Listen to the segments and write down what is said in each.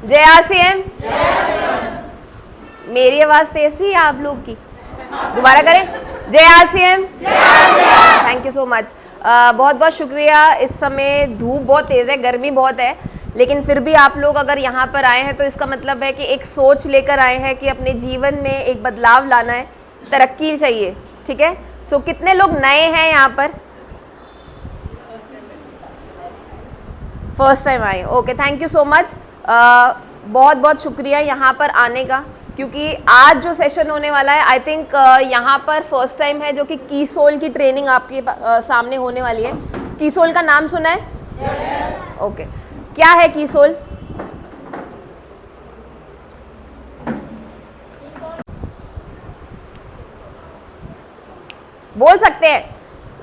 जय आरसीएम। मेरी आवाज तेज थी या आप लोग की? दोबारा करें। जय RCM. Thank you so much. बहुत बहुत शुक्रिया। इस समय धूप बहुत तेज़ है, गर्मी बहुत है, लेकिन फिर भी आप लोग अगर यहाँ पर आए हैं तो इसका मतलब है कि एक सोच लेकर आए हैं कि अपने जीवन में एक बदलाव लाना है, तरक्की चाहिए। ठीक है। सो कितने लोग नए हैं यहाँ पर? फर्स्ट टाइम आए। Okay, thank you so much. बहुत बहुत शुक्रिया यहाँ पर आने का, क्योंकि आज जो सेशन होने वाला है आई थिंक यहाँ पर फर्स्ट टाइम है जो कि कीसोल की ट्रेनिंग आपके सामने होने वाली है। कीसोल का नाम सुना है? yes. ओके, क्या है कीसोल? बोल सकते हैं।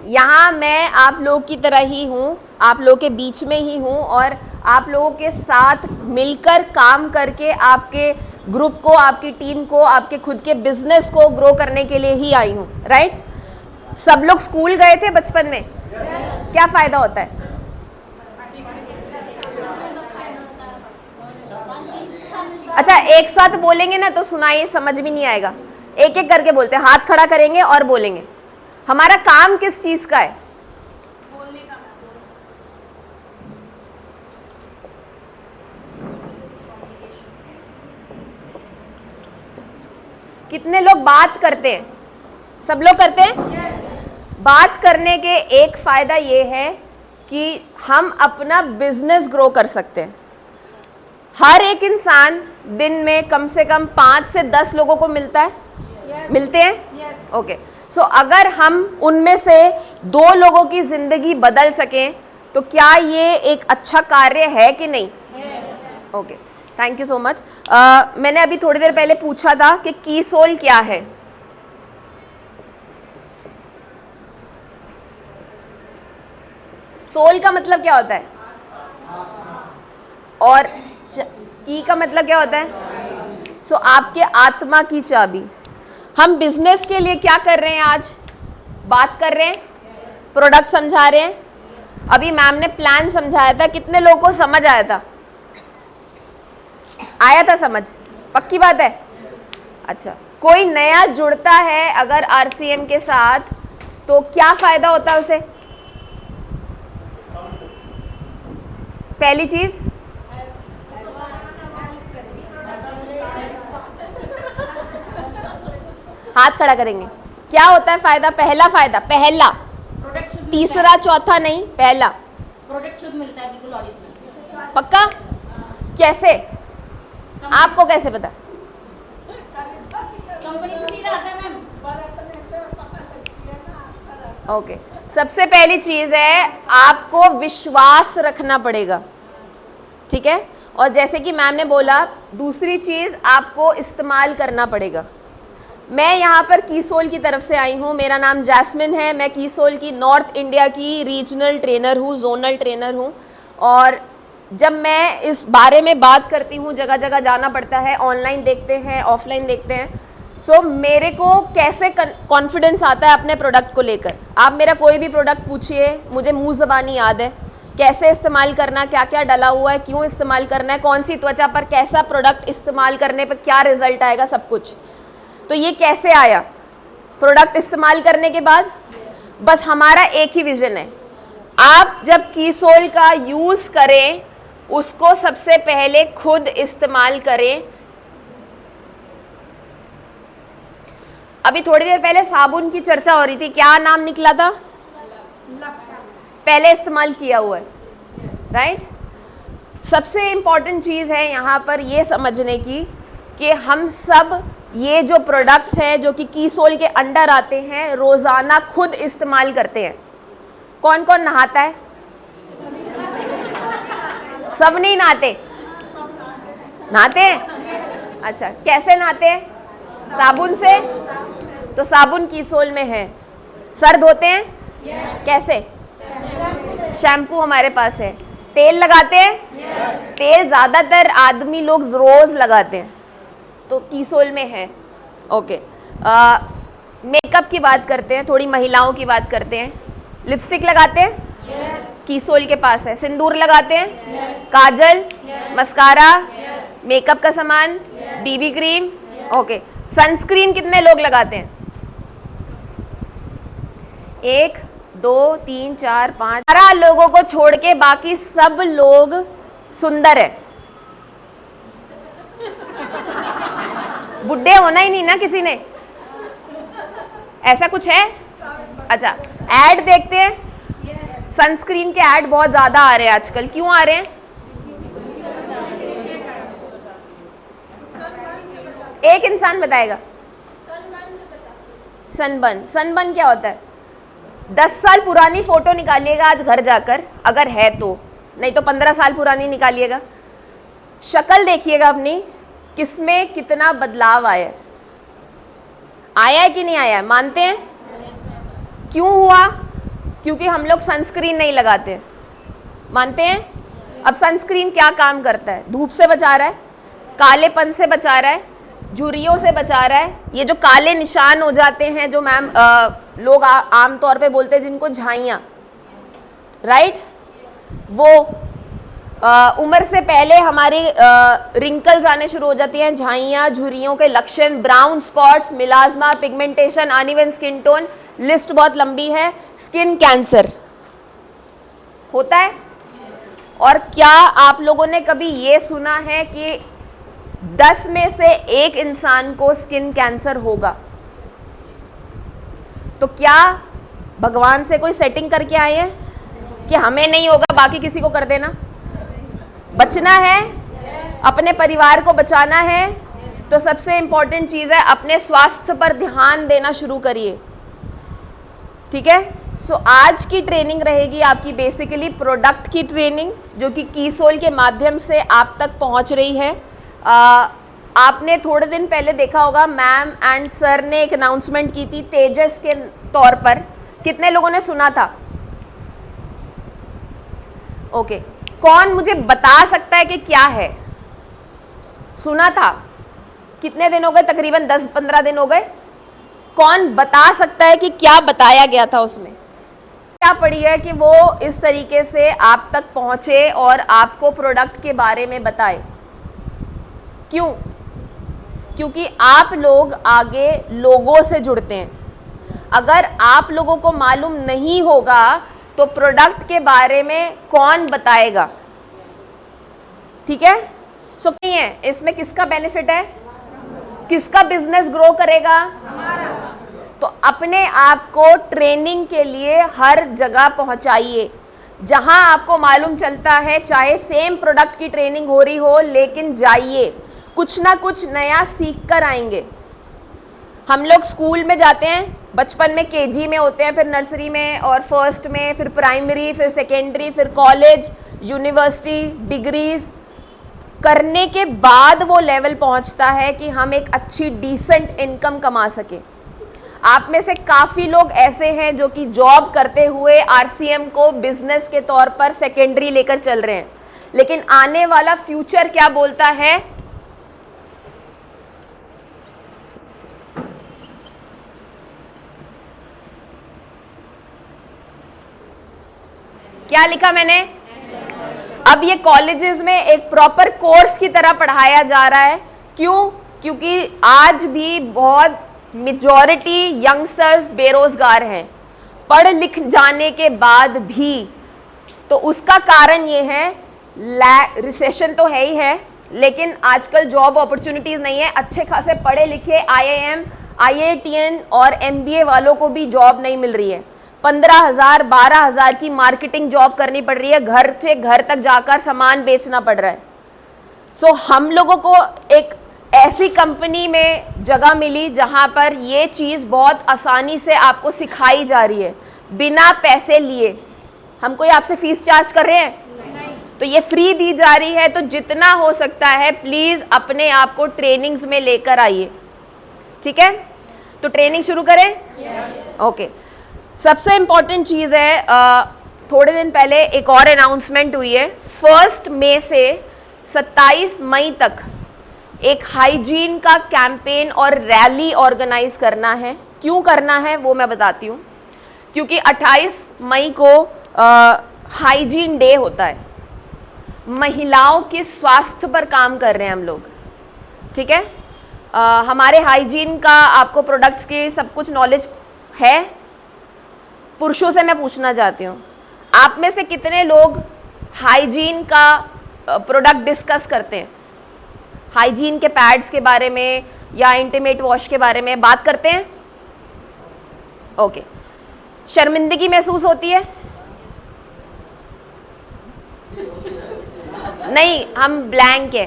यहाँ मैं आप लोग की तरह ही हूँ, आप लोग के बीच में ही हूँ और आप लोगों के साथ मिलकर काम करके आपके ग्रुप को, आपकी टीम को, आपके खुद के बिजनेस को ग्रो करने के लिए ही आई हूँ। राइट? सब लोग स्कूल गए थे बचपन में? yes. क्या फ़ायदा होता है? अच्छा, एक साथ बोलेंगे ना तो सुनाइए, समझ भी नहीं आएगा। एक एक करके बोलते हैं, हाथ खड़ा करेंगे और बोलेंगे। हमारा काम किस चीज़ का है? बोलने का। कितने लोग बात करते हैं? सब लोग करते हैं? yes. बात करने के एक फ़ायदा ये है कि हम अपना बिजनेस ग्रो कर सकते हैं। हर एक इंसान दिन में कम से कम 5 से 10 लोगों को मिलता है। yes. मिलते हैं? yes. ओके। सो अगर हम उनमें से 2 लोगों की ज़िंदगी बदल सकें तो क्या ये एक अच्छा कार्य है कि नहीं? Okay, thank you so much. मैंने अभी थोड़ी देर पहले पूछा था कि कीसोल क्या है। सोल का मतलब क्या होता है? और की का मतलब क्या होता है? सो आपके आत्मा की चाबी। हम बिजनेस के लिए क्या कर रहे हैं? आज बात कर रहे हैं, प्रोडक्ट समझा रहे हैं। अभी मैम ने प्लान समझाया था, कितने लोगों को समझ आया था? आया था समझ? पक्की बात है? अच्छा, कोई नया जुड़ता है अगर आरसीएम के साथ तो क्या फायदा होता है उसे? पहली चीज, हाथ खड़ा करेंगे। क्या होता है फायदा? पहला फायदा, पहला, तीसरा चौथा नहीं, पहला प्रोडक्ट शुद्ध मिलता है, बिल्कुल ओरिजिनल। पक्का? कैसे? आपको कैसे पता? कंपनी से सीधा आता है मैम। ओके, सबसे पहली चीज है आपको विश्वास रखना पड़ेगा। ठीक है? और जैसे कि मैम ने बोला, दूसरी चीज आपको इस्तेमाल करना पड़ेगा। मैं यहाँ पर कीसोल की तरफ से आई हूँ। मेरा नाम जैस्मिन है। मैं कीसोल की नॉर्थ इंडिया की रीजनल ट्रेनर हूँ, जोनल ट्रेनर हूँ। और जब मैं इस बारे में बात करती हूँ, जगह जगह जाना पड़ता है, ऑनलाइन देखते हैं, ऑफलाइन देखते हैं। सो मेरे को कैसे कॉन्फिडेंस आता है अपने प्रोडक्ट को लेकर? आप मेरा कोई भी प्रोडक्ट पूछिए, मुझे मुँह ज़बानी याद है। कैसे इस्तेमाल करना, क्या क्या डला हुआ है, क्यों इस्तेमाल करना है, कौन सी त्वचा पर कैसा प्रोडक्ट इस्तेमाल करने पर क्या रिजल्ट आएगा, सब कुछ। तो ये कैसे आया? प्रोडक्ट इस्तेमाल करने के बाद। बस हमारा एक ही विजन है, आप जब कीसोल का यूज़ करें, उसको सबसे पहले खुद इस्तेमाल करें। अभी थोड़ी देर पहले साबुन की चर्चा हो रही थी, क्या नाम निकला था? पहले इस्तेमाल किया हुआ है। राइट? सबसे इम्पॉर्टेंट चीज़ है यहाँ पर ये समझने की कि हम सब ये जो प्रोडक्ट्स हैं जो कि कीसोल के अंडर आते हैं, रोज़ाना खुद इस्तेमाल करते हैं। कौन कौन नहाता है? सब नहीं नहाते? नहाते हैं? अच्छा, कैसे नहाते हैं? साबुन से। तो साबुन कीसोल में है। सर धोते हैं? कैसे? शैम्पू हमारे पास है। तेल लगाते हैं? तेल ज़्यादातर आदमी लोग रोज़ लगाते हैं, तो कीसोल में है। ओके, मेकअप की बात करते हैं, थोड़ी महिलाओं की बात करते हैं। लिपस्टिक लगाते हैं? कीसोल के पास है। सिंदूर लगाते हैं? काजल, मस्कारा, मेकअप का सामान, बीबी क्रीम, ओके। सनस्क्रीन कितने लोग लगाते हैं? 1 2 3 4 5 12 लोगों को छोड़ के बाकी सब लोग सुंदर है। बुड्ढे होना ही नहीं ना किसी ने, ऐसा कुछ है? अच्छा, ऐड देखते हैं। सनस्क्रीन के ऐड बहुत ज्यादा आ रहे हैं आजकल, क्यों आ रहे हैं? एक इंसान बताएगा। सनबर्न। सनबर्न क्या होता है? 10 साल पुरानी फोटो निकालिएगा आज घर जाकर, अगर है तो, नहीं तो 15 साल पुरानी निकालिएगा। शक्ल देखिएगा अपनी, किसमें कितना बदलाव आया है? आया है कि नहीं आया है? मानते हैं? क्यों हुआ? क्योंकि हम लोग सनस्क्रीन नहीं लगाते। मानते हैं? अब सनस्क्रीन क्या काम करता है? धूप से बचा रहा है, कालेपन से बचा रहा है, झुर्रियों से बचा रहा है। ये जो काले निशान हो जाते हैं, जो मैम लोग आमतौर पे बोलते हैं जिनको झाइयाँ, राइट, वो उम्र से पहले हमारे रिंकल्स आने शुरू हो जाती हैं, झाइयाँ, झुर्रियों के लक्षण, brown spots, melasma, pigmentation, uneven skin tone, list बहुत लंबी है। स्किन कैंसर होता है। और क्या आप लोगों ने कभी ये सुना है कि 10 में से 1 इंसान को स्किन कैंसर होगा? तो क्या भगवान से कोई सेटिंग करके आए हैं कि हमें नहीं होगा बाकी किसी को कर देना? बचना है, अपने परिवार को बचाना है, तो सबसे इंपॉर्टेंट चीज़ है अपने स्वास्थ्य पर ध्यान देना शुरू करिए। ठीक है? सो आज की ट्रेनिंग रहेगी आपकी बेसिकली प्रोडक्ट की ट्रेनिंग, जो कि कीसोल के माध्यम से आप तक पहुंच रही है। आपने थोड़े दिन पहले देखा होगा मैम एंड सर ने एक अनाउंसमेंट की थी तेजस के तौर पर। कितने लोगों ने सुना था? ओके, कौन मुझे बता सकता है कि क्या है? सुना था? कितने दिन हो गए? तकरीबन 10-15 दिन हो गए। कौन बता सकता है कि क्या बताया गया था उसमें? क्या पड़ी है कि वो इस तरीके से आप तक पहुंचे और आपको प्रोडक्ट के बारे में बताए? क्यों? क्योंकि आप लोग आगे लोगों से जुड़ते हैं। अगर आप लोगों को मालूम नहीं होगा तो प्रोडक्ट के बारे में कौन बताएगा? ठीक है? सो नहीं है, इसमें किसका बेनिफिट है? किसका बिजनेस ग्रो करेगा? तो अपने आप को ट्रेनिंग के लिए हर जगह पहुंचाइए जहां आपको मालूम चलता है, चाहे सेम प्रोडक्ट की ट्रेनिंग हो रही हो, लेकिन जाइए, कुछ ना कुछ नया सीख कर आएंगे। हम लोग स्कूल में जाते हैं, बचपन में केजी में होते हैं, फिर नर्सरी में और फर्स्ट में, फिर प्राइमरी, फिर सेकेंडरी, फिर कॉलेज, यूनिवर्सिटी, डिग्रीज करने के बाद वो लेवल पहुंचता है कि हम एक अच्छी डिसेंट इनकम कमा सके। आप में से काफ़ी लोग ऐसे हैं जो कि जॉब करते हुए आरसीएम को बिजनेस के तौर पर सेकेंडरी लेकर चल रहे हैं, लेकिन आने वाला फ्यूचर क्या बोलता है? क्या लिखा मैंने? अब ये कॉलेजेस में एक प्रॉपर कोर्स की तरह पढ़ाया जा रहा है। क्यों? क्योंकि आज भी बहुत मेजॉरिटी यंगस्टर्स बेरोजगार हैं पढ़ लिख जाने के बाद भी। तो उसका कारण ये है, रिसेशन तो है ही है, लेकिन आजकल जॉब अपॉर्चुनिटीज़ नहीं है। अच्छे खासे पढ़े लिखे IIM, IITN और MBA वालों को भी जॉब नहीं मिल रही है। 15,000 12,000 की मार्केटिंग जॉब करनी पड़ रही है, घर से घर तक जाकर सामान बेचना पड़ रहा है। सो हम लोगों को एक ऐसी कंपनी में जगह मिली जहां पर ये चीज़ बहुत आसानी से आपको सिखाई जा रही है, बिना पैसे लिए। हम कोई आपसे फीस चार्ज कर रहे हैं? तो ये फ्री दी जा रही है। तो जितना हो सकता है प्लीज़ अपने आप को ट्रेनिंग्स में लेकर आइए। ठीक है? तो ट्रेनिंग शुरू करें? ओके। सबसे इम्पॉर्टेंट चीज़ है, थोड़े दिन पहले एक और अनाउंसमेंट हुई है। 1 मई से 27 मई तक एक हाइजीन का कैंपेन और रैली ऑर्गेनाइज करना है। क्यों करना है वो मैं बताती हूँ। क्योंकि 28 मई को हाइजीन डे होता है। महिलाओं के स्वास्थ्य पर काम कर रहे हैं हम लोग, ठीक है। हमारे हाइजीन का आपको प्रोडक्ट्स की सब कुछ नॉलेज है। पुरुषों से मैं पूछना चाहती हूँ, आप में से कितने लोग हाइजीन का प्रोडक्ट डिस्कस करते हैं? हाइजीन के पैड्स के बारे में या इंटीमेट वॉश के बारे में बात करते हैं? ओके। शर्मिंदगी महसूस होती है? नहीं, हम ब्लैंक है।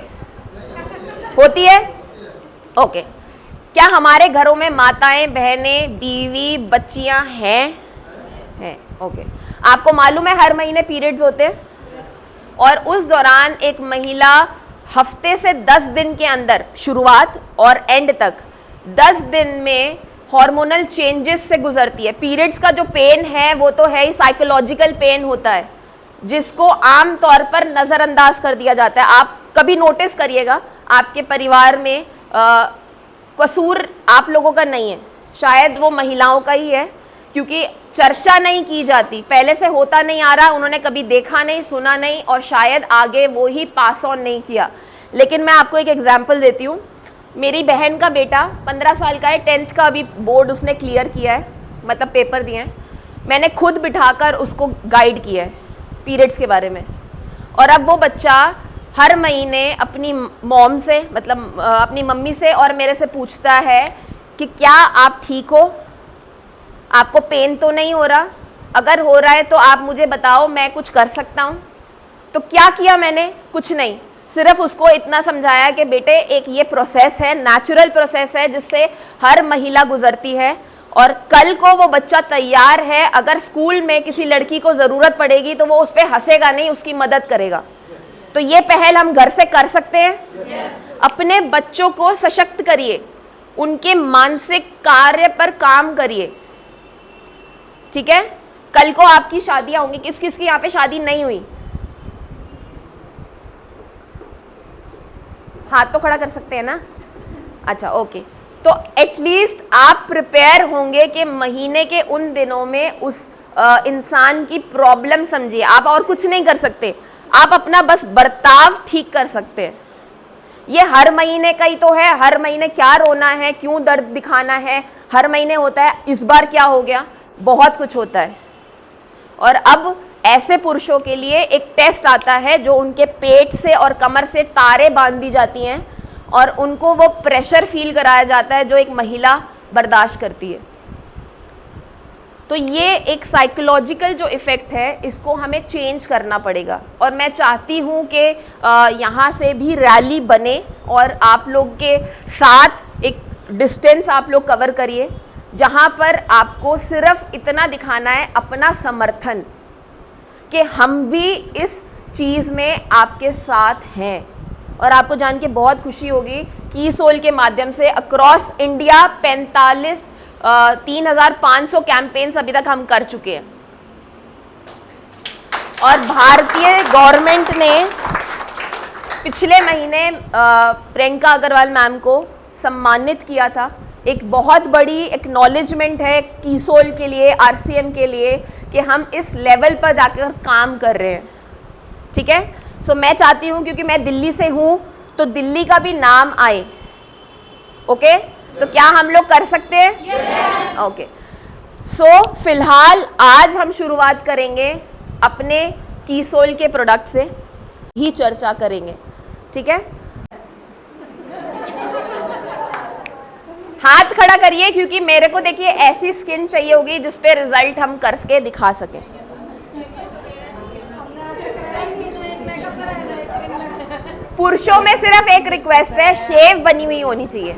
होती है? ओके। क्या हमारे घरों में माताएं, बहनें, बीवी, बच्चियां हैं? ओके। आपको मालूम है हर महीने पीरियड्स होते हैं और उस दौरान एक महिला हफ्ते से 10 दिन के अंदर, शुरुआत और एंड तक 10 दिन में हार्मोनल चेंजेस से गुजरती है। पीरियड्स का जो पेन है वो तो है ही, साइकोलॉजिकल पेन होता है जिसको आम तौर पर नज़रअंदाज कर दिया जाता है। आप कभी नोटिस करिएगा आपके परिवार में कसूर आप लोगों का नहीं है, शायद वो महिलाओं का ही है, क्योंकि चर्चा नहीं की जाती, पहले से होता नहीं आ रहा, उन्होंने कभी देखा नहीं, सुना नहीं और शायद आगे वो ही पास ऑन नहीं किया। लेकिन मैं आपको एक एग्जांपल देती हूँ। मेरी बहन का बेटा 15 साल का है, 10th का अभी बोर्ड उसने क्लियर किया है, मतलब पेपर दिए हैं। मैंने खुद बिठाकर उसको गाइड किया है पीरियड्स के बारे में। और अब वो बच्चा हर महीने अपनी मॉम से, मतलब अपनी मम्मी से और मेरे से पूछता है कि क्या आप ठीक हो, आपको पेन तो नहीं हो रहा, अगर हो रहा है तो आप मुझे बताओ, मैं कुछ कर सकता हूँ। तो क्या किया मैंने? कुछ नहीं, सिर्फ उसको इतना समझाया कि बेटे एक ये प्रोसेस है, नेचुरल प्रोसेस है जिससे हर महिला गुजरती है और कल को वो बच्चा तैयार है, अगर स्कूल में किसी लड़की को ज़रूरत पड़ेगी तो वो उस पर हंसेगा नहीं, उसकी मदद करेगा। तो ये पहल हम घर से कर सकते हैं। अपने बच्चों को सशक्त करिए, उनके मानसिक कार्य पर काम करिए, ठीक है। कल को आपकी शादियां होंगी, किस किस की यहाँ पे शादी नहीं हुई? हाथ तो खड़ा कर सकते हैं ना? अच्छा, ओके। तो एटलीस्ट आप प्रिपेयर होंगे कि महीने के उन दिनों में उस इंसान की प्रॉब्लम समझिए। आप और कुछ नहीं कर सकते, आप अपना बस बर्ताव ठीक कर सकते हैं। ये हर महीने का ही तो है, हर महीने क्या रोना है, क्यों दर्द दिखाना है, हर महीने होता है। इस बार क्या हो गया? बहुत कुछ होता है। और अब ऐसे पुरुषों के लिए एक टेस्ट आता है जो उनके पेट से और कमर से तारें बांध दी जाती हैं और उनको वो प्रेशर फील कराया जाता है जो एक महिला बर्दाश्त करती है। तो ये एक साइकोलॉजिकल जो इफ़ेक्ट है, इसको हमें चेंज करना पड़ेगा। और मैं चाहती हूँ कि यहाँ से भी रैली बने और आप लोग के साथ एक डिस्टेंस आप लोग कवर करिए, जहाँ पर आपको सिर्फ इतना दिखाना है अपना समर्थन कि हम भी इस चीज़ में आपके साथ हैं। और आपको जान के बहुत खुशी होगी की सोल के माध्यम से अक्रॉस इंडिया 3,500 कैंपेन्स अभी तक हम कर चुके हैं। और भारतीय गवर्नमेंट ने पिछले महीने प्रियंका अग्रवाल मैम को सम्मानित किया था। एक बहुत बड़ी एक्नॉलेजमेंट है कीसोल के लिए, आरसीएम के लिए, कि हम इस लेवल पर जाकर काम कर रहे हैं, ठीक है। सो मैं चाहती हूँ, क्योंकि मैं दिल्ली से हूँ, तो दिल्ली का भी नाम आए। ओके, तो क्या हम लोग कर सकते हैं? ओके। सो फिलहाल आज हम शुरुआत करेंगे अपने कीसोल के प्रोडक्ट से ही चर्चा करेंगे, ठीक है। हाथ खड़ा करिए, क्योंकि मेरे को देखिए ऐसी स्किन चाहिए होगी जिस पे रिजल्ट हम करके दिखा सकें। पुरुषों में सिर्फ एक रिक्वेस्ट है, शेव बनी हुई होनी चाहिए,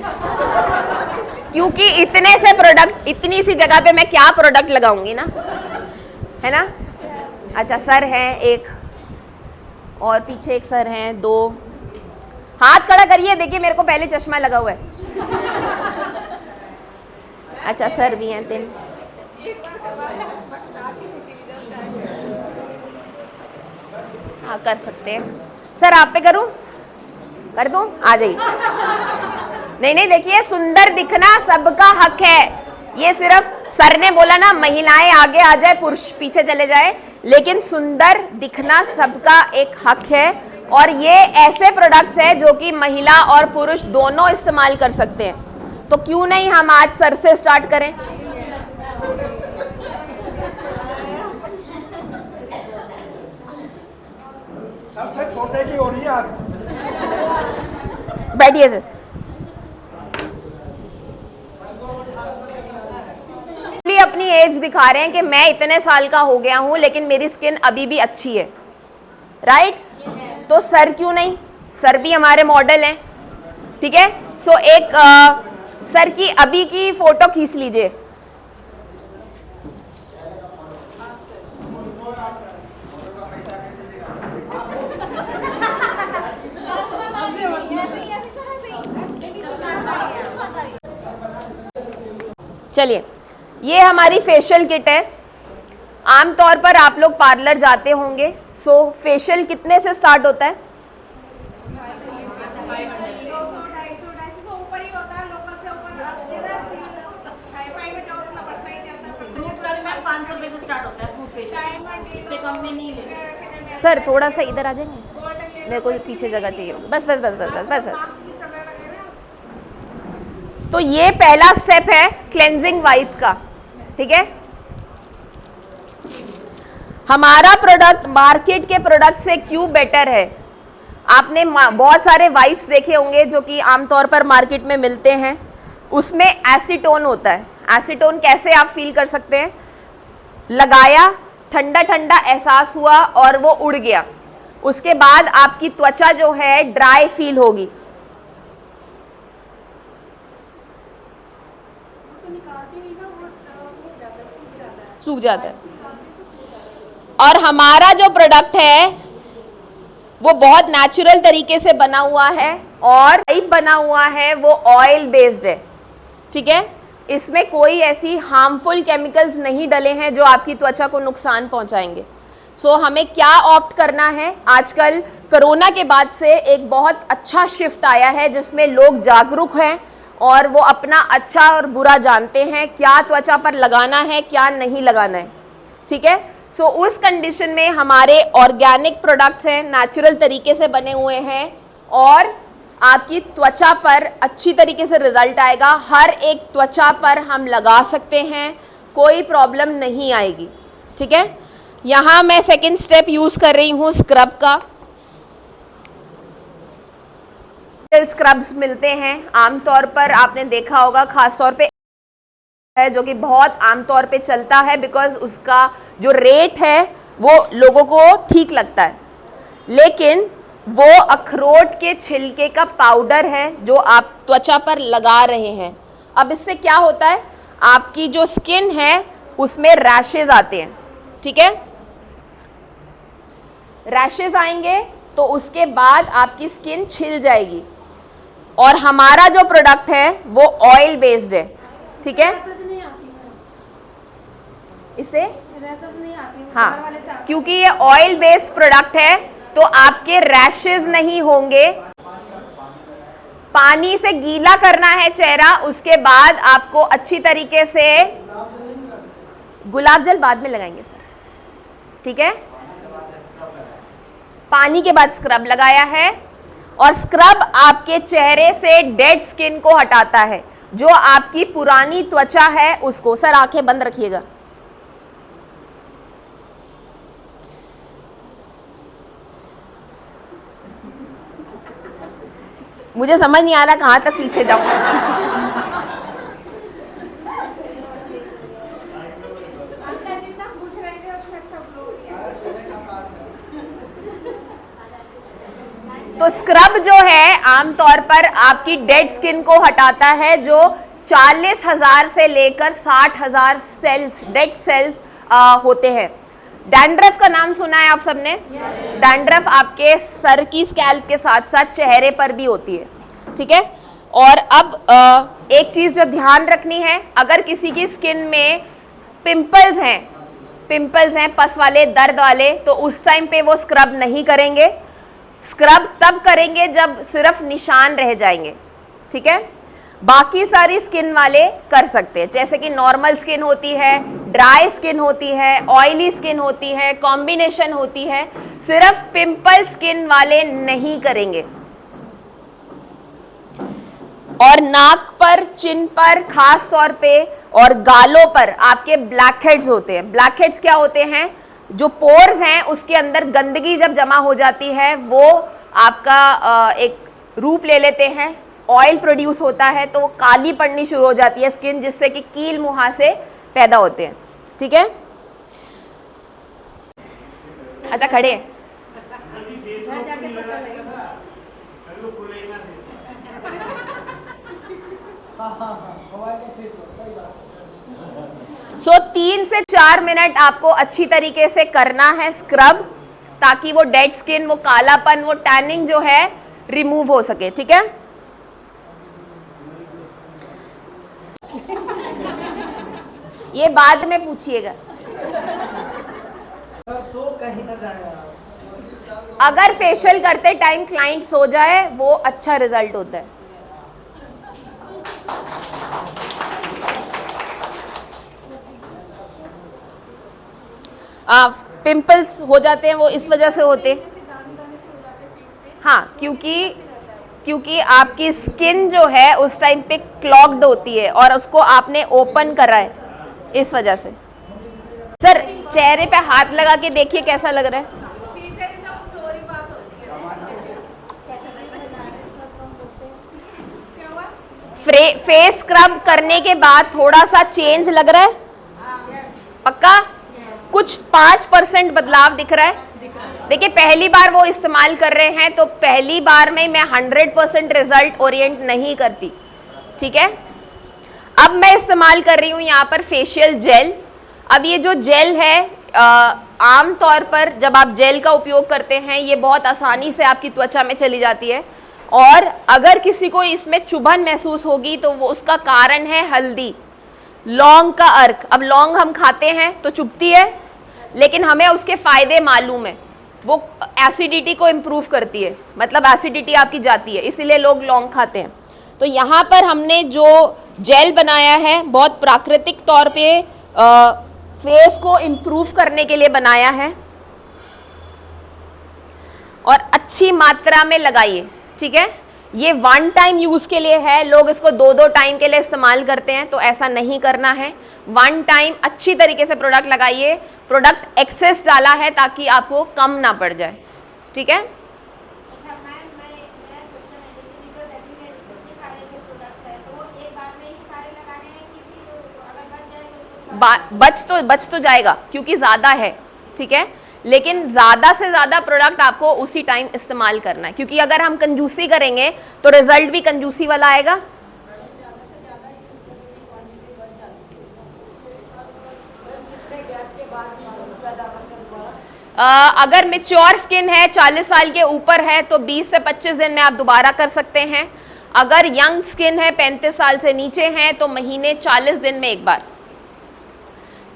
क्योंकि इतने से प्रोडक्ट, इतनी सी जगह पे मैं क्या प्रोडक्ट लगाऊंगी ना, है ना। अच्छा, सर है एक और पीछे एक सर हैं, 2। हाथ खड़ा करिए, देखिए मेरे को पहले चश्मा लगा हुआ है। अच्छा, सर भी हैं 3। हाँ, कर सकते हैं। सर आप पे करूं? कर दूं? आ जाइए। नहीं नहीं, देखिए सुंदर दिखना सबका हक है। ये सिर्फ सर ने बोला ना महिलाएं आगे आ जाए, पुरुष पीछे चले जाए, लेकिन सुंदर दिखना सबका एक हक है। और ये ऐसे प्रोडक्ट्स हैं जो कि महिला और पुरुष दोनों इस्तेमाल कर सकते हैं। तो क्यों नहीं हम आज सर से स्टार्ट करें। सबसे छोटे की हो रही है आज। बैठिए सर। अपनी एज दिखा रहे हैं कि मैं इतने साल का हो गया हूं लेकिन मेरी स्किन अभी भी अच्छी है, राइट? तो सर क्यों नहीं, सर भी हमारे मॉडल हैं, ठीक है? सो एक सर की अभी की फोटो खींच लीजिए। चलिए, ये हमारी फेशियल किट है। आमतौर पर आप लोग पार्लर जाते होंगे, सो फेशियल कितने से स्टार्ट होता है? फ्रूट का भी मैम 500 रुपये से स्टार्ट होता है फ्रूट फेशियल, इससे कम में नहीं लेते। सर थोड़ा सा इधर आ जाएंगे, मेरे को पीछे जगह चाहिए। बस बस बस बस बस बस बस। तो ये पहला स्टेप है क्लेंजिंग वाइप का, ठीक है? हमारा प्रोडक्ट मार्केट के प्रोडक्ट से क्यों बेटर है? आपने बहुत सारे वाइप्स देखे होंगे जो कि आमतौर पर मार्केट में मिलते हैं, उसमें एसीटोन होता है। एसीटोन कैसे आप फील कर सकते हैं? लगाया, ठंडा ठंडा एहसास हुआ और वो उड़ गया, उसके बाद आपकी त्वचा जो है ड्राई फील होगी। सूख जाता है। और हमारा जो प्रोडक्ट है वो बहुत नेचुरल तरीके से बना हुआ है और बना हुआ है वो ऑयल बेस्ड है, ठीक है? इसमें कोई ऐसी हार्मफुल केमिकल्स नहीं डले हैं जो आपकी त्वचा को नुकसान पहुंचाएंगे। सो हमें क्या ऑप्ट करना है? आजकल कोरोना के बाद से एक बहुत अच्छा शिफ्ट आया है जिसमें लोग जागरूक हैं और वो अपना अच्छा और बुरा जानते हैं, क्या त्वचा पर लगाना है, क्या नहीं लगाना है, ठीक है? सो उस कंडीशन में हमारे ऑर्गेनिक प्रोडक्ट्स हैं, नेचुरल तरीके से बने हुए हैं और आपकी त्वचा पर अच्छी तरीके से रिजल्ट आएगा। हर एक त्वचा पर हम लगा सकते हैं, कोई प्रॉब्लम नहीं आएगी, ठीक है? यहाँ मैं सेकंड स्टेप यूज़ कर रही हूँ स्क्रब का। स्क्रब्स मिलते हैं आमतौर पर, आपने देखा होगा, खास तौर पे है जो कि बहुत आमतौर पे चलता है बिकॉज उसका जो रेट है वो लोगों को ठीक लगता है, लेकिन वो अखरोट के छिलके का पाउडर है जो आप त्वचा पर लगा रहे हैं। अब इससे क्या होता है? आपकी जो स्किन है उसमें रैशेज आते हैं, ठीक है? रैशेज आएंगे तो उसके बाद आपकी स्किन छिल जाएगी। और हमारा जो प्रोडक्ट है वो ऑयल बेस्ड है, ठीक है? इससे हाँ, क्योंकि ये ऑयल बेस्ड प्रोडक्ट है तो आपके रैशेज नहीं होंगे। पानी से गीला करना है चेहरा, उसके बाद आपको अच्छी तरीके से, गुलाब जल बाद में लगाएंगे सर, ठीक है? पानी के बाद स्क्रब लगाया है और स्क्रब आपके चेहरे से डेड स्किन को हटाता है, जो आपकी पुरानी त्वचा है उसको। सर आंखें बंद रखिएगा। मुझे समझ नहीं आ रहा कहां तक पीछे जाऊं। तो स्क्रब जो है आमतौर पर आपकी डेड स्किन को हटाता है, जो 40,000 से लेकर 60,000 सेल्स, डेड सेल्स होते हैं। डैंड्रफ का नाम सुना है आप सबने? डैंड्रफ आपके सर की स्कैल्प के साथ साथ चेहरे पर भी होती है, ठीक है? और अब एक चीज़ जो ध्यान रखनी है, अगर किसी की स्किन में पिंपल्स हैं पस वाले, दर्द वाले, तो उस टाइम पे वो स्क्रब नहीं करेंगे। स्क्रब तब करेंगे जब सिर्फ निशान रह जाएंगे, ठीक है? बाकी सारी स्किन वाले कर सकते हैं, जैसे कि नॉर्मल स्किन होती है, ड्राई स्किन होती है, ऑयली स्किन होती है, कॉम्बिनेशन होती है, सिर्फ पिंपल स्किन वाले नहीं करेंगे। और नाक पर, चिन पर खास तौर पे और गालों पर आपके ब्लैक हेड्स होते हैं। ब्लैक हेड्स क्या होते हैं? जो पोर्स हैं उसके अंदर गंदगी जब जमा हो जाती है वो आपका एक रूप ले लेते हैं, ऑयल प्रोड्यूस होता है तो वो काली पड़नी शुरू हो जाती है स्किन, जिससे कि कील मुहासे पैदा होते हैं। ठीक है, अच्छा खड़े हैं। सो 3 से 4 मिनट आपको अच्छी तरीके से करना है स्क्रब, ताकि वो डेड स्किन, वो कालापन, वो टैनिंग जो है रिमूव हो सके। ठीक है, ये बाद में पूछिएगा। अगर फेशियल करते टाइम क्लाइंट सो जाए वो अच्छा रिजल्ट होता है। पिंपल्स हो जाते हैं वो इस वजह से होते हैं, हाँ, क्योंकि आपकी स्किन जो है उस टाइम पे क्लॉग्ड होती है और उसको आपने ओपन करा है, इस वजह से। सर चेहरे पे हाथ लगा के देखिए कैसा लग रहा है। फेस स्क्रब करने के बाद थोड़ा सा चेंज लग रहा है, पक्का? कुछ 5% बदलाव दिख रहा है। देखिए पहली बार वो इस्तेमाल कर रहे हैं तो पहली बार में मैं 100% रिजल्ट ओरिएंट नहीं करती। ठीक है, अब मैं इस्तेमाल कर रही हूँ यहाँ पर फेशियल जेल। अब ये जो जेल है आम तौर पर जब आप जेल का उपयोग करते हैं ये बहुत आसानी से आपकी त्वचा में चली जाती है, और अगर किसी को इसमें चुभन महसूस होगी तो वो उसका कारण है हल्दी, लौंग का अर्क। अब लौंग हम खाते हैं तो चुभती है, लेकिन हमें उसके फायदे मालूम है, वो एसिडिटी को इम्प्रूव करती है, मतलब एसिडिटी आपकी जाती है, इसीलिए लोग लौंग खाते हैं। तो यहाँ पर हमने जो जेल बनाया है बहुत प्राकृतिक तौर पे फेस को इम्प्रूव करने के लिए बनाया है, और अच्छी मात्रा में लगाइए। ठीक है, ये 1 टाइम यूज के लिए है, लोग इसको 2-2 टाइम के लिए इस्तेमाल करते हैं, तो ऐसा नहीं करना है। 1 टाइम अच्छी तरीके से प्रोडक्ट लगाइए। प्रोडक्ट एक्सेस डाला है ताकि आपको कम ना पड़ जाए। ठीक है, बच तो जाएगा क्योंकि ज़्यादा है। ठीक है, लेकिन ज़्यादा से ज़्यादा प्रोडक्ट आपको उसी टाइम इस्तेमाल करना है, क्योंकि अगर हम कंजूसी करेंगे तो रिजल्ट भी कंजूसी वाला आएगा। अगर मेच्योर स्किन है, 40 साल के ऊपर है, तो 20 से 25 दिन में आप दोबारा कर सकते हैं। अगर यंग स्किन है, 35 साल से नीचे हैं, तो महीने 40 दिन में एक बार।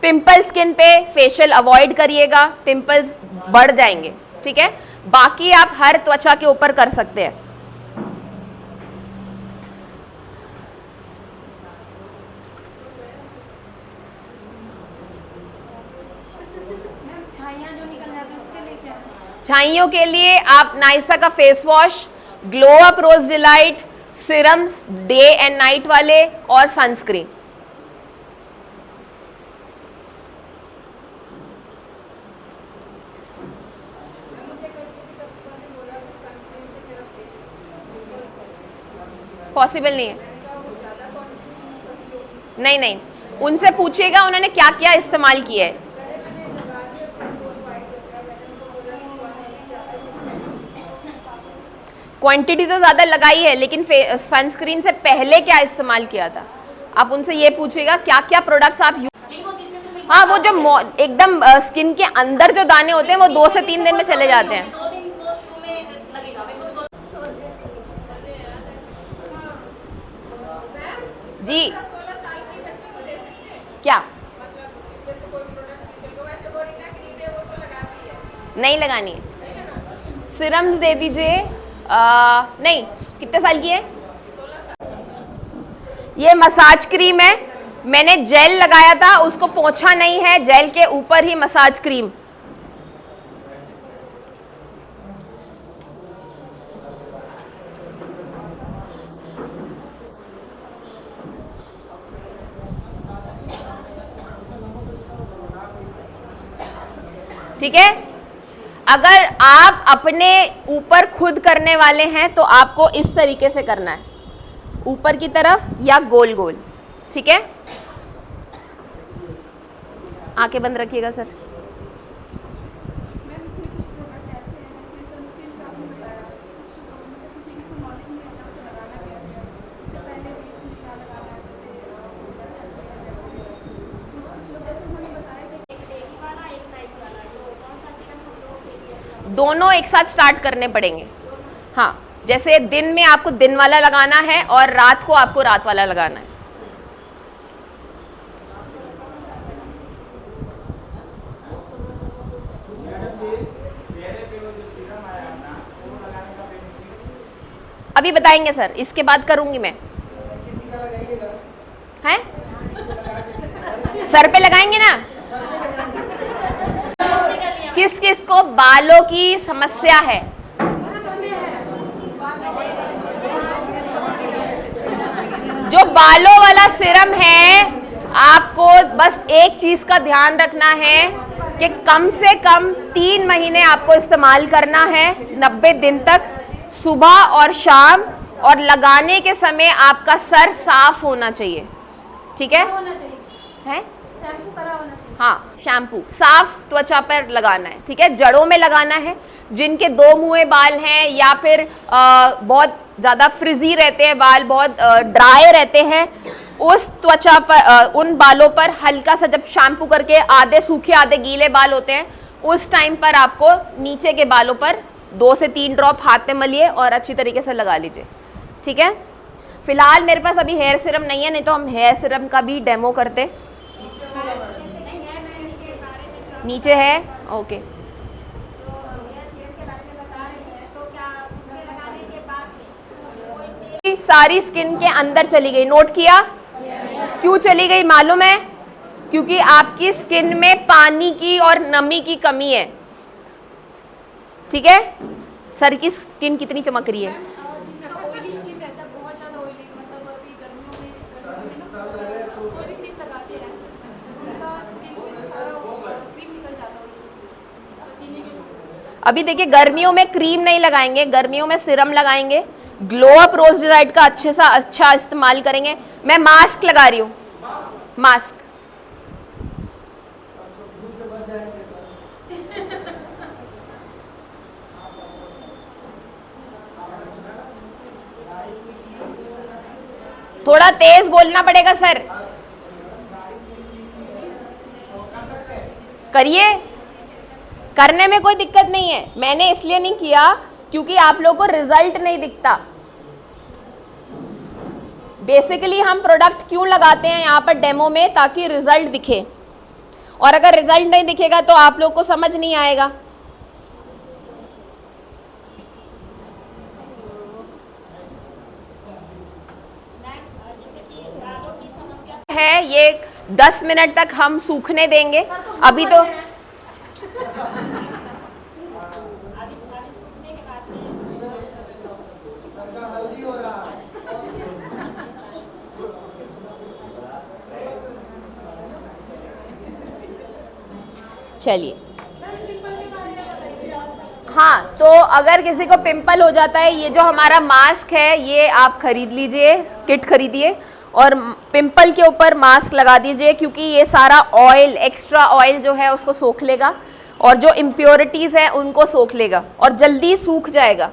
पिंपल स्किन पे फेशियल अवॉइड करिएगा, पिंपल्स बढ़ जाएंगे। ठीक है, बाकी आप हर त्वचा के ऊपर कर सकते हैं। छाइयों के लिए आप नाइसा का face wash, glow up rose delight, serums day and night वाले, और सनस्क्रीन। पॉसिबल नहीं है, नहीं, उनसे पूछिएगा उन्होंने क्या क्या इस्तेमाल किया है। क्वांटिटी तो ज़्यादा लगाई है, लेकिन सनस्क्रीन से पहले क्या इस्तेमाल किया था, आप उनसे ये पूछिएगा क्या क्या प्रोडक्ट्स आप हाँ, वो जो एकदम स्किन के अंदर जो दाने होते हैं वो 2 से 3 दिन में चले जाते हैं। जी क्या नहीं लगानी है, सीरम्स दे दीजिए। नहीं, कितने साल की है? ये मसाज क्रीम है, मैंने जेल लगाया था, उसको पोंछा नहीं है, जेल के ऊपर ही मसाज क्रीम। ठीक है, अगर आप अपने ऊपर खुद करने वाले हैं तो आपको इस तरीके से करना है, ऊपर की तरफ या गोल गोल। ठीक है, आंखें बंद रखिएगा सर। दोनों एक साथ स्टार्ट करने पड़ेंगे। हाँ, जैसे दिन में आपको दिन वाला लगाना है और रात को आपको रात वाला लगाना है। अभी बताएंगे सर, इसके बाद करूंगी मैं। हैं? सर पे लगाएंगे ना? किस किस को बालों की समस्या है? जो बालों वाला सीरम है, आपको बस एक चीज का ध्यान रखना है कि कम से कम 3 महीने आपको इस्तेमाल करना है, 90 दिन तक, सुबह और शाम। और लगाने के समय आपका सर साफ होना चाहिए। ठीक है? शैम्पू करा होना चाहिए। हाँ, शैम्पू साफ त्वचा पर लगाना है। ठीक है, जड़ों में लगाना है। जिनके 2 मुँहे बाल हैं या फिर बहुत ज़्यादा फ्रिजी रहते हैं बाल, बहुत ड्राई रहते हैं, उस त्वचा पर, उन बालों पर हल्का सा जब शैम्पू करके, आधे सूखे आधे गीले बाल होते हैं, उस टाइम पर आपको नीचे के बालों पर 2 से 3 ड्रॉप हाथ पे मलिए और अच्छी तरीके से लगा लीजिए। ठीक है, फिलहाल मेरे पास अभी हेयर सीरम नहीं है, नहीं तो हम हेयर सीरम का भी डेमो करते। नीचे है, ओके। सारी स्किन के अंदर चली गई, नोट किया? क्यों चली गई मालूम है? क्योंकि आपकी स्किन में पानी की और नमी की कमी है। ठीक है, सर की स्किन कितनी चमक रही है? अभी देखिए, गर्मियों में क्रीम नहीं लगाएंगे, गर्मियों में सीरम लगाएंगे। ग्लो अप रोज डिलाइट का अच्छा इस्तेमाल करेंगे। मैं मास्क लगा रही हूँ, मास्क। थोड़ा तेज बोलना पड़ेगा सर। करिए, करने में कोई दिक्कत नहीं है। मैंने इसलिए नहीं किया क्योंकि आप लोगों को रिजल्ट नहीं दिखता। बेसिकली हम प्रोडक्ट क्यों लगाते हैं यहाँ पर डेमो में, ताकि रिजल्ट दिखे। और अगर रिजल्ट नहीं दिखेगा तो आप लोग को समझ नहीं आएगा। है ये 10 मिनट तक हम सूखने देंगे। अभी तो चलिए, हाँ, तो अगर किसी को पिंपल हो जाता है, ये जो हमारा मास्क है ये आप खरीद लीजिए, किट खरीदिए और पिंपल के ऊपर मास्क लगा दीजिए, क्योंकि ये सारा ऑयल, एक्स्ट्रा ऑयल जो है उसको सोख लेगा और जो इम्प्योरिटीज़ है उनको सोख लेगा और जल्दी सूख जाएगा,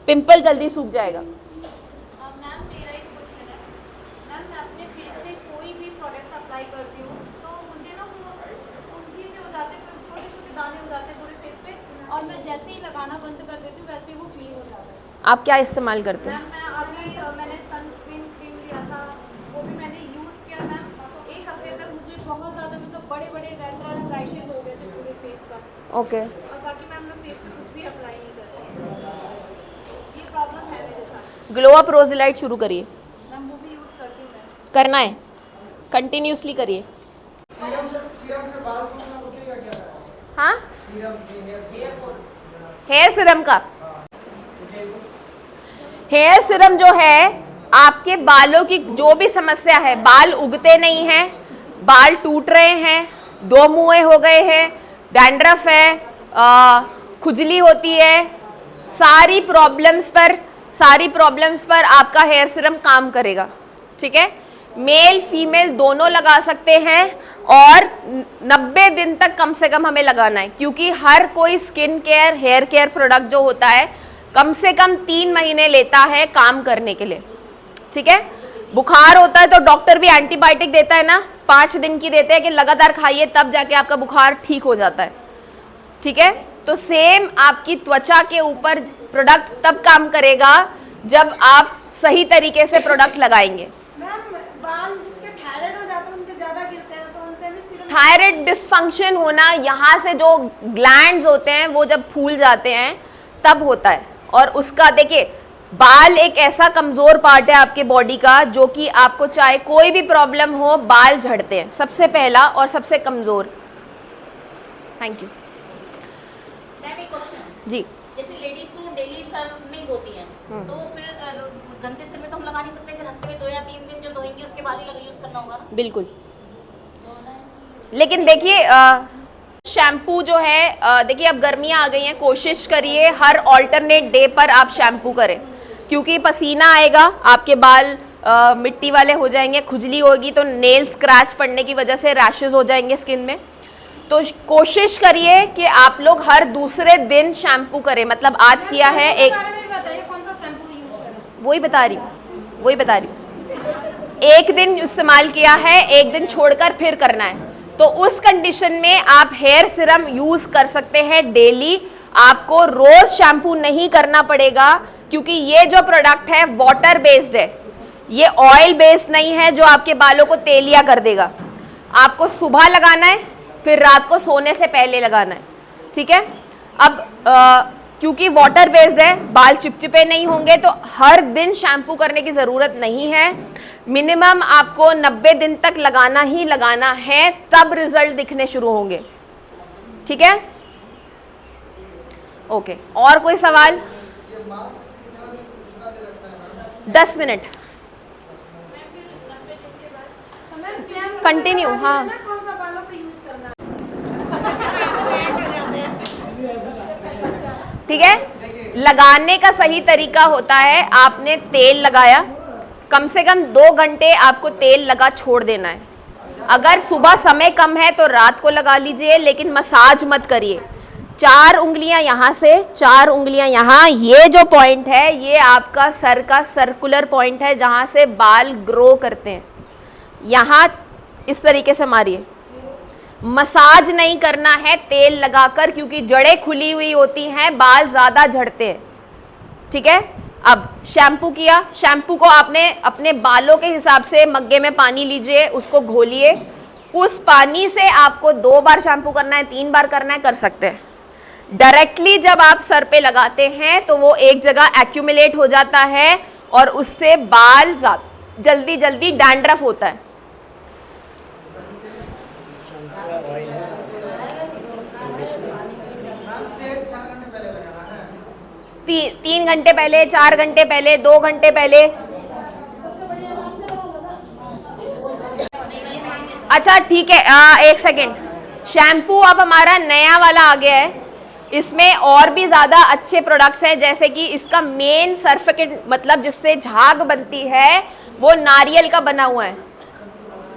पिंपल जल्दी सूख जाएगा। मैम मेरा एक क्वेश्चन है। मैम मैं अपने फेस पे कोई भी प्रोडक्ट अप्लाई करती हूँ तो मुझे ना वो उलझी से हो जाते हैं, छोटे छोटे दाने हो जाते हैं पूरे फेस पे, और मैं जैसे ही लगाना बंद कर देती हूँ वैसे ही वो क्लीन हो जाता है। आप क्या इस्तेमाल करते हो? मैम मैंने सनस्क्रीन क्रीम लिया था, वो भी मैंने यूज़ किया मैम। 1 हफ्ते तक मुझे बहुत ज़्यादा मतलब बड़े बड़े रेड रैशेस हो गए थे पूरे फेस का। ओके। और बाकी मैम मैं फेस पे कुछ भी अप्लाई नहीं करती, ये प्रॉब्लम है मेरे साथ। ग्लो अप रोज डिलाइट शुरू करिए। मैम वो भी यूज़ करती हूँ मैं। करना है, कंटिन्यूसली करिए। सीरम से बाल टूटना रुकेगा क्या? हाँ, सीरम हेयर सीरम का, हेयर सीरम जो है आपके बालों की जो भी समस्या है, बाल उगते नहीं हैं, बाल टूट रहे हैं, दो मुंहे हो गए हैं, डैंड्रफ है, खुजली होती है, सारी प्रॉब्लम्स पर आपका हेयर सीरम काम करेगा। ठीक है, मेल फीमेल दोनों लगा सकते हैं और 90 दिन तक कम से कम हमें लगाना है, क्योंकि हर कोई skin care hair care product जो होता है कम से कम 3 महीने लेता है काम करने के लिए। ठीक है, बुखार होता है तो डॉक्टर भी एंटीबायोटिक देता है ना, 5 दिन की देते हैं कि लगातार खाइए तब जाके आपका बुखार ठीक हो जाता है। ठीक है, तो सेम आपकी त्वचा के ऊपर प्रोडक्ट तब काम करेगा जब आप सही तरीके से प्रोडक्ट लगाएंगे। मैम बाल जिसके थायराइड हो जाता है उनके ज्यादा गिरते हैं, तो उन पे भी सीरम। थायराइड डिसफंक्शन होना, यहाँ से जो ग्लैंड्स होते हैं वो जब फूल जाते हैं तब होता है। और उसका देखिए, बाल एक ऐसा कमजोर पार्ट है आपके बॉडी का जो कि आपको चाहे कोई भी प्रॉब्लम हो बाल झड़ते हैं, सबसे पहला और सबसे कमजोर। थैंक यू मैम एक क्वेश्चन, जी। जैसे लेडीज तो डेली सर नहीं धोती हैं, तो फिर गंदे सर में तो हम लगा नहीं सकते, फिर हफ्ते में 2 या 3 दिन जो धोएंगे उसके बाद ही यूज करना होगा ना? बिल्कुल, लेकिन देखिए शैम्पू जो है, देखिए अब गर्मियाँ आ गई हैं, कोशिश करिए हर ऑल्टरनेट डे पर आप शैम्पू करें, क्योंकि पसीना आएगा, आपके बाल मिट्टी वाले हो जाएंगे, खुजली होगी तो नेल स्क्रैच पड़ने की वजह से रैशेज हो जाएंगे स्किन में। तो कोशिश करिए कि आप लोग हर दूसरे दिन शैम्पू करें, मतलब आज किया है एक, बताइए कौन सा शैम्पू यूज करें? वही बता रही हूँ, एक दिन इस्तेमाल किया है, एक दिन छोड़कर फिर करना है, तो उस कंडीशन में आप हेयर सीरम यूज कर सकते हैं डेली। आपको रोज शैम्पू नहीं करना पड़ेगा, क्योंकि ये जो प्रोडक्ट है वाटर बेस्ड है, ये ऑयल बेस्ड नहीं है जो आपके बालों को तेलिया कर देगा। आपको सुबह लगाना है, फिर रात को सोने से पहले लगाना है। ठीक है, अब क्योंकि वाटर बेस्ड है, बाल चिपचिपे नहीं होंगे, तो हर दिन शैम्पू करने की ज़रूरत नहीं है। मिनिमम आपको 90 दिन तक लगाना ही लगाना है, तब रिजल्ट दिखने शुरू होंगे। ठीक है, ओके, और कोई सवाल? 10 मिनट तो मैम शैम्पू कंटिन्यू। हाँ, कौन सा बालों पे यूज करना है? ठीक है, लगाने का सही तरीका होता है, आपने तेल लगाया, कम से कम 2 घंटे आपको तेल लगा छोड़ देना है। अगर सुबह समय कम है तो रात को लगा लीजिए, लेकिन मसाज मत करिए। 4 उंगलियां यहाँ से, 4 उंगलियां यहाँ, ये जो पॉइंट है ये आपका सर का सर्कुलर पॉइंट है जहाँ से बाल ग्रो करते हैं। यहाँ इस तरीके से मारिए, मसाज नहीं करना है तेल लगाकर, क्योंकि जड़ें खुली हुई होती हैं, बाल ज़्यादा झड़ते हैं। ठीक है, अब शैम्पू किया, शैम्पू को आपने अपने बालों के हिसाब से मग्गे में पानी लीजिए, उसको घोलिए, उस पानी से आपको 2 बार शैम्पू करना है, 3 बार करना है, कर सकते हैं। डायरेक्टली जब आप सर पे लगाते हैं तो वो एक जगह एक्यूमुलेट हो जाता है और उससे बाल जल्दी जल्दी डैंड्रफ होता है। 3 घंटे पहले, 4 घंटे पहले, 2 घंटे पहले। अच्छा ठीक है, 1 सेकेंड, शैम्पू अब हमारा नया वाला आ गया है, इसमें और भी ज़्यादा अच्छे प्रोडक्ट्स हैं, जैसे कि इसका मेन सर्फिकेट, मतलब जिससे झाग बनती है, वो नारियल का बना हुआ है।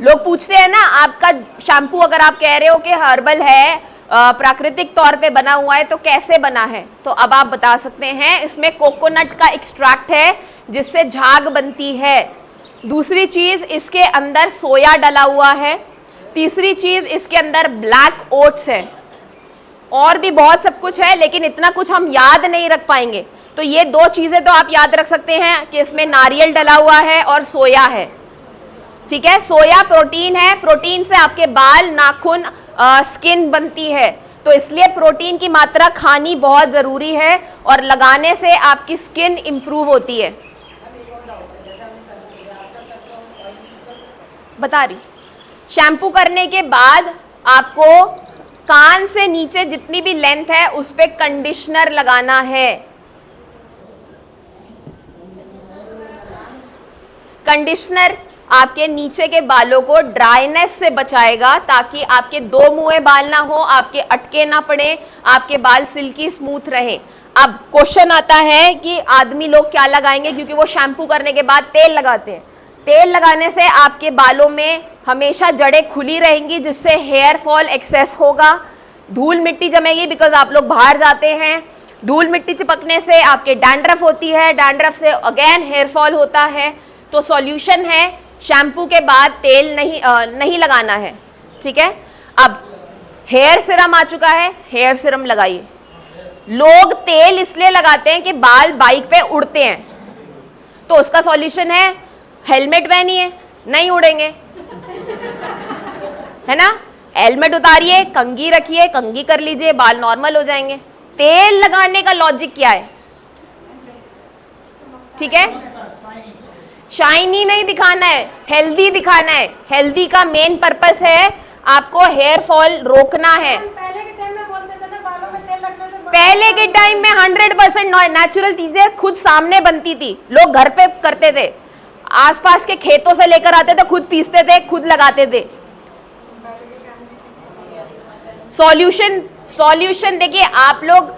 लोग पूछते हैं ना, आपका शैम्पू अगर आप कह रहे हो कि हर्बल है, प्राकृतिक तौर पे बना हुआ है, तो कैसे बना है? तो अब आप बता सकते हैं, इसमें कोकोनट का एक्सट्रैक्ट है जिससे झाग बनती है। दूसरी चीज़, इसके अंदर सोया डला हुआ है। तीसरी चीज़, इसके अंदर ब्लैक ओट्स है। और भी बहुत सब कुछ है, लेकिन इतना कुछ हम याद नहीं रख पाएंगे। तो ये 2 चीज़ें तो आप याद रख सकते हैं कि इसमें नारियल डला हुआ है और सोया है। ठीक है, सोया प्रोटीन है, प्रोटीन से आपके बाल, नाखून, स्किन बनती है, तो इसलिए प्रोटीन की मात्रा खानी बहुत ज़रूरी है और लगाने से आपकी स्किन इम्प्रूव होती है। बता रही, शैम्पू करने के बाद आपको कान से नीचे जितनी भी लेंथ है उस पे कंडीशनर लगाना है। कंडीशनर आपके नीचे के बालों को ड्राइनेस से बचाएगा ताकि आपके दो मुंहे बाल ना हो, आपके अटके ना पड़े, आपके बाल सिल्की स्मूथ रहे। अब क्वेश्चन आता है कि आदमी लोग क्या लगाएंगे, क्योंकि वो शैम्पू करने के बाद तेल लगाते हैं। तेल लगाने से आपके बालों में हमेशा जड़ें खुली रहेंगी जिससे हेयर फॉल एक्सेस होगा, धूल मिट्टी जमेगी बिकॉज आप लोग बाहर जाते हैं। धूल मिट्टी चिपकने से आपके डैंड्रफ होती है, डैंड्रफ से अगेन हेयर फॉल होता है। तो सॉल्यूशन है शैम्पू के बाद तेल नहीं लगाना है, ठीक है। अब हेयर सीरम आ चुका है, हेयर सीरम लगाइए। लोग तेल इसलिए लगाते हैं कि बाल बाइक पे उड़ते हैं, तो उसका सॉल्यूशन है हेलमेट पहनिए, नहीं उड़ेंगे, है ना। हेलमेट उतारिए, कंघी रखिए, कंघी कर लीजिए, बाल नॉर्मल हो जाएंगे। तेल लगाने का लॉजिक क्या है, ठीक है। शाइनी नहीं दिखाना है, हेल्दी दिखाना है। हेल्दी का मेन पर्पस है आपको हेयर फॉल रोकना है। पहले के टाइम में बोलते थे ना बालों में तेल लगने से पहले के टाइम में 100% नेचुरल चीजें खुद सामने बनती थी, लोग घर पे करते थे, आसपास के खेतों से लेकर आते थे, खुद पीसते थे, खुद लगाते थे। सॉल्यूशन देखिए, आप लोग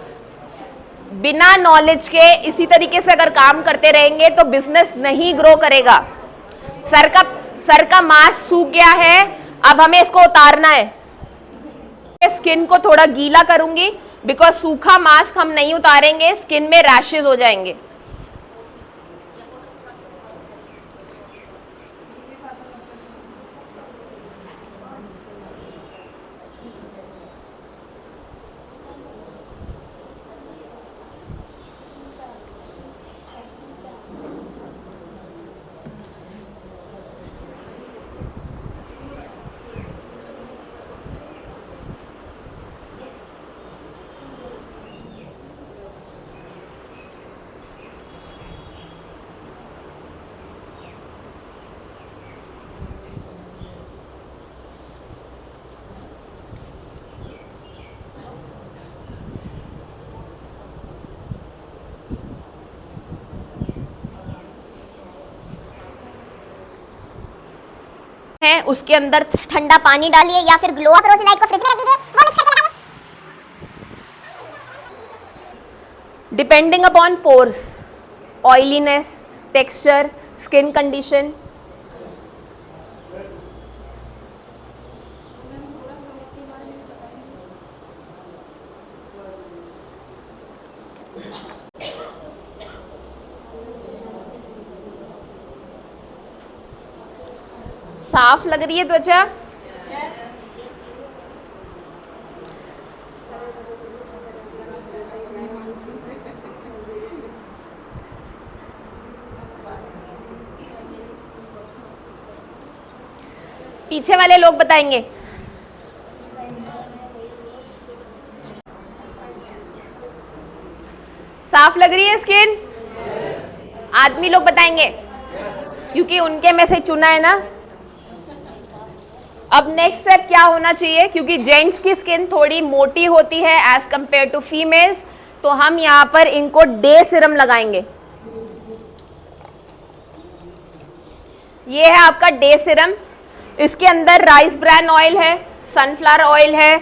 बिना नॉलेज के इसी तरीके से अगर काम करते रहेंगे तो बिजनेस नहीं ग्रो करेगा। सर का मास्क सूख गया है, अब हमें इसको उतारना है। स्किन को थोड़ा गीला करूंगी बिकॉज सूखा मास्क हम नहीं उतारेंगे, स्किन में रैशेज हो जाएंगे। है उसके अंदर ठंडा पानी डालिए या फिर ग्लो अप रोज लाइट को फ्रिज में रख दीजिए, वो मिक्स करके लगाइए। Depending upon pores, oiliness, texture, skin condition. साफ लग रही है त्वचा? पीछे वाले लोग बताएंगे। साफ लग रही है स्किन? आदमी लोग बताएंगे क्योंकि उनके में से चुना है ना। अब नेक्स्ट स्टेप क्या होना चाहिए, क्योंकि जेंट्स की स्किन थोड़ी मोटी होती है एज कंपेयर टू फीमेल्स, तो हम यहाँ पर इनको डे सीरम लगाएंगे। ये है आपका डे सीरम। इसके अंदर राइस ब्रान ऑयल है, सनफ्लावर ऑयल है,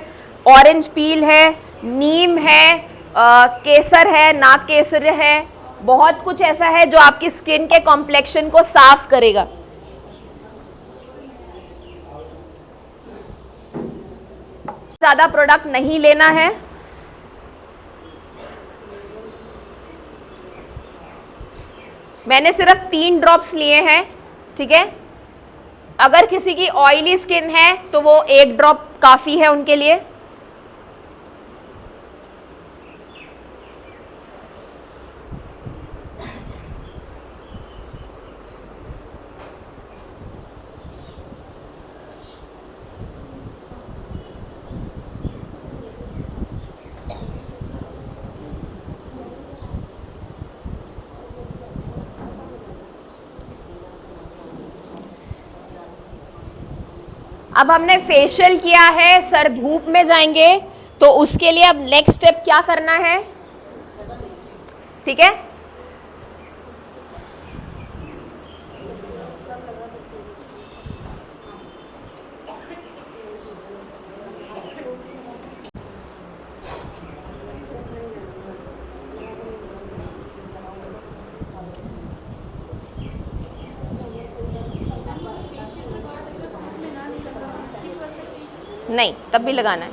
ऑरेंज पील है, नीम है, केसर है, नाग केसर है, बहुत कुछ ऐसा है जो आपकी स्किन के कॉम्प्लेक्शन को साफ करेगा। ज़्यादा प्रोडक्ट नहीं लेना है। मैंने सिर्फ 3 ड्रॉप्स लिए हैं, ठीक है। अगर किसी की ऑयली स्किन है तो वो 1 ड्रॉप काफ़ी है उनके लिए। अब हमने फेशियल किया है, सर धूप में जाएंगे, तो उसके लिए अब नेक्स्ट स्टेप क्या करना है, ठीक है। नहीं, तब भी लगाना है।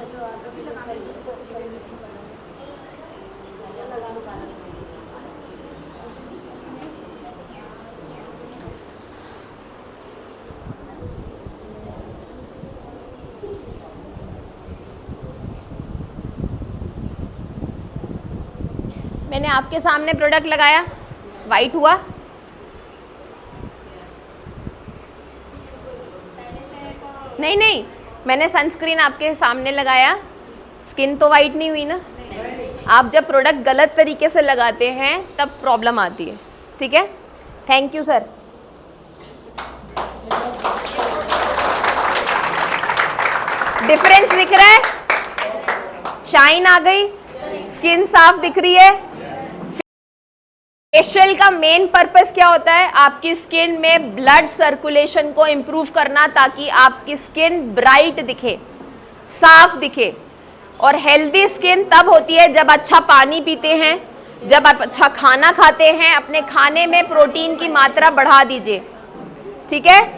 मैंने आपके सामने प्रोडक्ट लगाया, वाइट हुआ, नहीं नहीं, मैंने सनस्क्रीन आपके सामने लगाया, स्किन तो वाइट नहीं हुई ना। आप जब प्रोडक्ट गलत तरीके से लगाते हैं तब प्रॉब्लम आती है, ठीक है। Thank you sir. डिफरेंस दिख रहा है, शाइन आ गई, स्किन साफ दिख रही है। फेशियल का मेन पर्पस क्या होता है, आपकी स्किन में ब्लड सर्कुलेशन को इंप्रूव करना, ताकि आपकी स्किन ब्राइट दिखे, साफ दिखे। और हेल्दी स्किन तब होती है जब अच्छा पानी पीते हैं, जब आप अच्छा खाना खाते हैं, अपने खाने में प्रोटीन की मात्रा बढ़ा दीजिए, ठीक है।